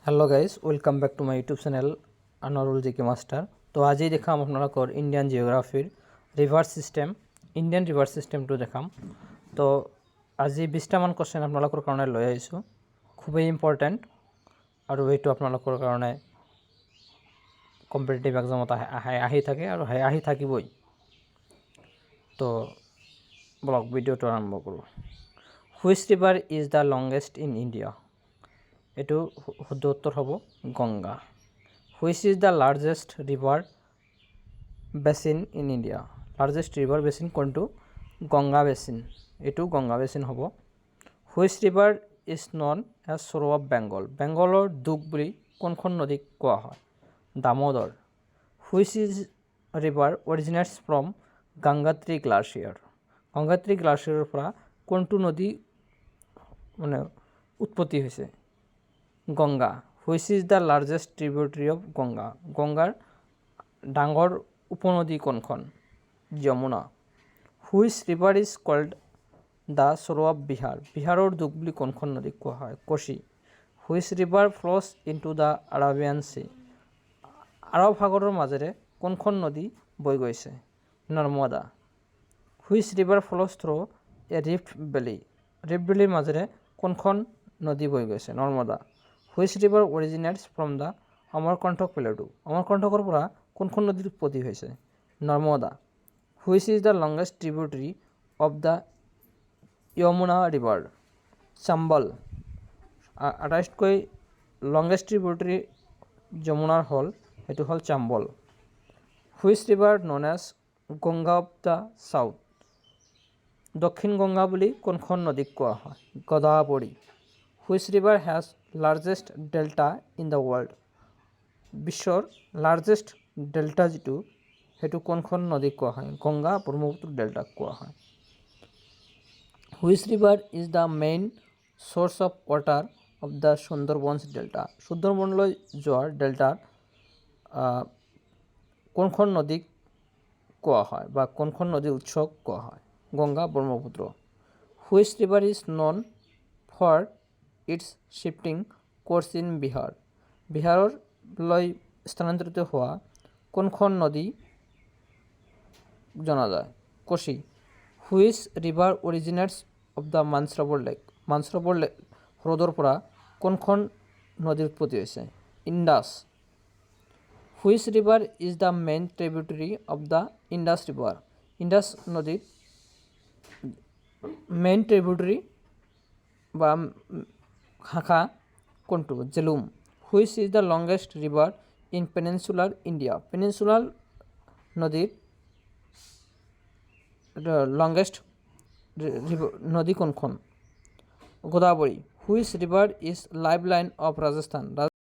Hello guys welcome back to my YouTube channel अनरुल GK master. तो आज ही देखाम आपनालोकर इंडियन जिओग्राफिर river system Indian river system तो देखाम। तो आज 20टा मान क्वेश्चन आपनालोकर कारणे লৈ आइছো, খুবই इम्पर्टेन्ट और এইটো आपनालोकर कारणे कम्पिटिटिव एग्जामत आহি থাকে और आহি থাকিবই। तो ब्लॉग भिडिओ तो आरम्भ करूँ। Which river is the longest in India? एटू शुद्ध उत्तर हब Ganga. Which is the largest river basin in India? Largest river basin कोनटू? गंगा बेसिन। एटू गंगा बेसिन हब। Which river is known as sorrow of Bengal? बेंगलर दुख बुली कोनखन नदीक कोৱা হয়? Damodar. Which is river originates from Gangotri glacier? Gangotri glacier পৰা कोनटू नदी माने उत्पत्ति হৈছে? Ganga. Which is the largest tributary of Ganga? गंगार डांगर उपनदी कोनखन? Yamuna. Which river is called the sorrow of Bihar? बिहारर दुख बुली कोनखन नदीक कोৱা হয়? Kosi. Which river flows into the Arabian sea? आरब सागरर माजेरे कोनखन नदी बৈ গৈছে? Narmada. Which river flows through a rift valley? रिफ्ट भैलीर माजेरे कोनखन नदी बৈ গৈছে? Narmada. Which river originates from the Amarkantak plateau? अमरकंटकर পৰা কোনখন নদীৰ উৎপত্তি হৈছে? Narmada. Which is the longest tributary of the Yamuna river? Chambal. आटाइतকৈ लंगेस्ट ट्रिब्यूटरी यमुनार हल हेतु हल Chambal. Which river known as Ganga of the south? दक्षिण गंगा বুলি কোনখন নদীক কোৱা হয়? Godavari. Which river has largest delta in the world? विश्वर लार्जेस्ट डेल्टा जी हेतु कोनखन नदीक कोৱা হয়? गंगा ब्रह्मपुत्र डेल्टाक कोৱা হয়। Which river is the main source of water of the Sundarbans delta? सुंदरबनলৈ যোৱাৰ डेल्टार कोनखन नदीक कोৱা হয় বা कोनखन नदीर उत्सक कोৱা হয়? Ganga Brahmaputra. Which river is known for its shifting course in Bihar? बिहारर लय स्थानान्तरित हुआ कोनखन नदी जाना जाए? Kosi. Which river originates of the Mansarovar lake? Mansarovar ह্ৰদৰ পৰা কোনখন নদীৰ উৎপত্তি হৈছে? Indus. Which river is the main tributary of the Indus river? Indus नदीर मेन ट्रिब्यूटरी বা শাখা কোনটো? Jhelum. Which is the longest river in peninsular India? Peninsular नदीर लंगेस्ट नदी कोनखन? Godavari. Which river is lifeline of Rajasthan?